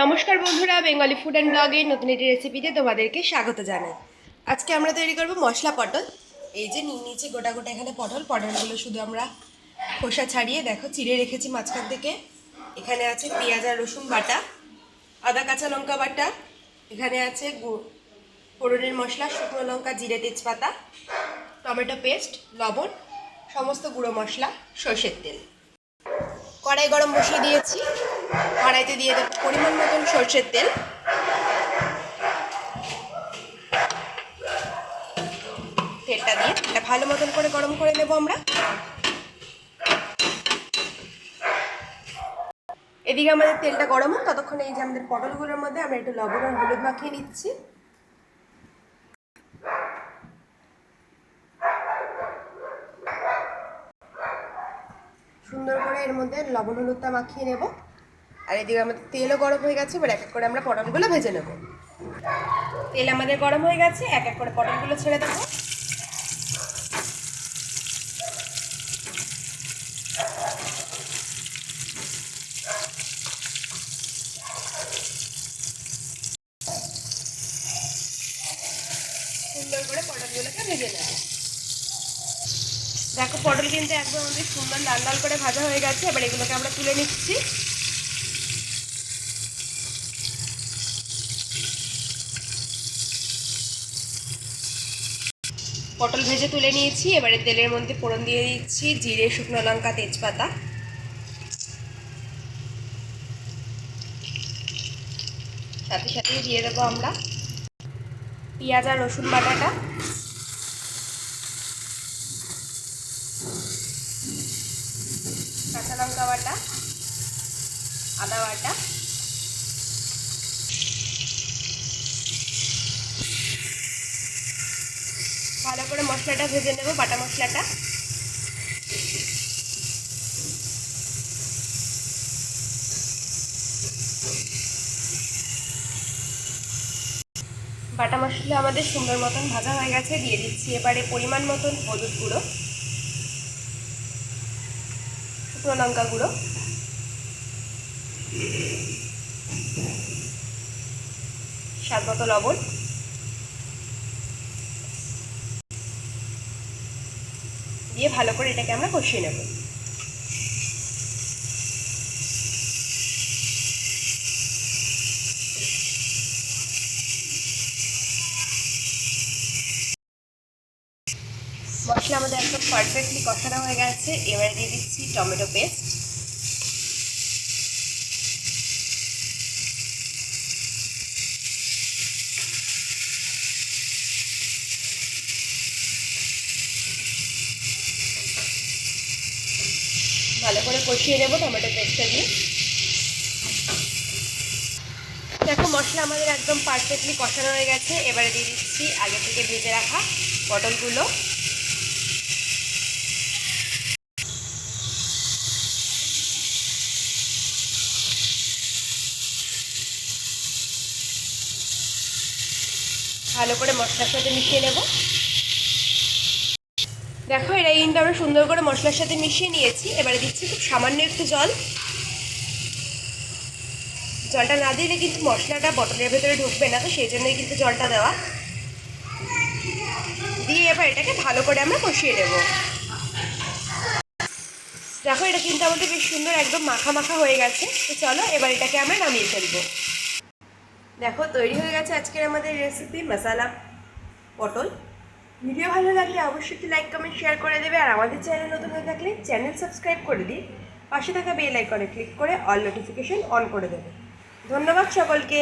নমস্কার বন্ধুরা, Bengali food and ব্লগের নতুন একটি রেসিপিতে তোমাদেরকে স্বাগত জানাই। আজকে আমরা তৈরি করব মশলা পটল। এই যে নিচে গোটা গোটা এখানে পটলগুলো শুধু আমরা খোসা ছাড়িয়ে দেখো চিড়ে রেখেছি মাঝখান থেকে। এখানে আছে পেঁয়াজ আর রসুন বাটা, আদা কাঁচা লঙ্কা বাটা, এখানে আছে ফোড়নের মশলা, শুকনো লঙ্কা, জিরে, তেজপাতা, টমেটো পেস্ট, লবণ, সমস্ত গুঁড়ো মশলা, সর্ষের তেল। কড়াই গরম বসিয়ে দিয়েছি। কড়াইতে দিয়ে দেব পরিমাণ মতন সর্ষের তেল। তেলটা দিয়ে এটা ভালো মতন করে গরম করে নেব আমরা। এদিকে আমাদের তেলটা গরম হোক, ততক্ষণে এই যে আমাদের পটলগুলোর মধ্যে আমরা একটু লবণ আর হলুদ মাখিয়ে নিচ্ছি। সুন্দর করে এর মধ্যে লবণ হলুদটা মাখিয়ে নেব। আর এদিকে আমাদের তেলও গরম হয়ে গেছে, এবার এক এক করে আমরা পটলগুলো ভেজে নেব। তেল আমাদের গরম হয়ে গেছে, এক এক করে পটলগুলো ছেড়ে দেবো। সুন্দর করে পটলগুলোকে ভেজে নেব। দেখো পটল কিন্তু একদম আমাদের সুন্দর লাল লাল করে ভাজা হয়ে গেছে। এবার এগুলোকে আমরা তুলে নিচ্ছি। পটল ভেজে তুলে নিয়েছি। এবারে তেলের মধ্যে ফোড়ন দিয়ে দিচ্ছি জিরে, শুকনো লঙ্কা, তেজপাতা। সাথে সাথে দিয়ে দেবো আমরা পেঁয়াজ আর রসুন বাটাটা, কাঁচা লঙ্কা বাটা, আদা বাটা, ভালো করে মশলাটা ভেজে নেব, বাটা মশলাটা। বাটা মশলা আমাদের সুন্দর মতন ভাজা হয়ে গেছে। দিয়ে দিচ্ছি এবারে পরিমাণ মতন হলুদ গুঁড়ো, শুকনো লঙ্কা গুঁড়ো, স্বাদ মতো লবণ, দিয়ে ভালো করে এটাকে আমরা কষিয়ে নেব। মশলা আমাদের একদম পারফেক্টলি কষানো হয়ে গেছে। এবারে দিয়ে দিচ্ছি টমেটো পেস্ট, ভালো করে কষিয়ে নেব টমেটো পেস্টটা দিয়ে। দেখো মশলা আমাদের একদম পারফেক্টলি কষানো হয়ে গেছে। এবারে দিয়ে দিচ্ছি আগে থেকে ভেজে রাখা পটলগুলো। ভালো করে মশলার সাথে মিশিয়ে নেব। দেখো এটা কিন্তু আমরা সুন্দর করে মশলার সাথে মিশিয়ে নিয়েছি। এবারে দিচ্ছি খুব সামান্য একটু জল। জলটা না দিলে কিন্তু মশলাটা পটলের ভেতরে ঢুকবে না, তো সেই জন্যই কিন্তু জলটা দেওয়া। দিয়ে এবার এটাকে ভালো করে আমরা কষিয়ে নেব। দেখো এটা কিন্তু আমাদের বেশ সুন্দর একদম মাখা মাখা হয়ে গেছে। তো চলো এবার এটাকে আমরা নামিয়ে ফেলবো। দেখো তৈরি হয়ে গেছে আজকের আমাদের রেসিপি মশলা পটল। ভিডিও ভালো লাগলে অবশ্যই লাইক কমেন্ট শেয়ার করে দেবে। আর আমাদের চ্যানেল নতুন হয়ে থাকলে চ্যানেল সাবস্ক্রাইব করে দিই, পাশে থাকা বেল আইকনে ক্লিক করে অল নোটিফিকেশন অন করে দেবে। ধন্যবাদ সকলকে।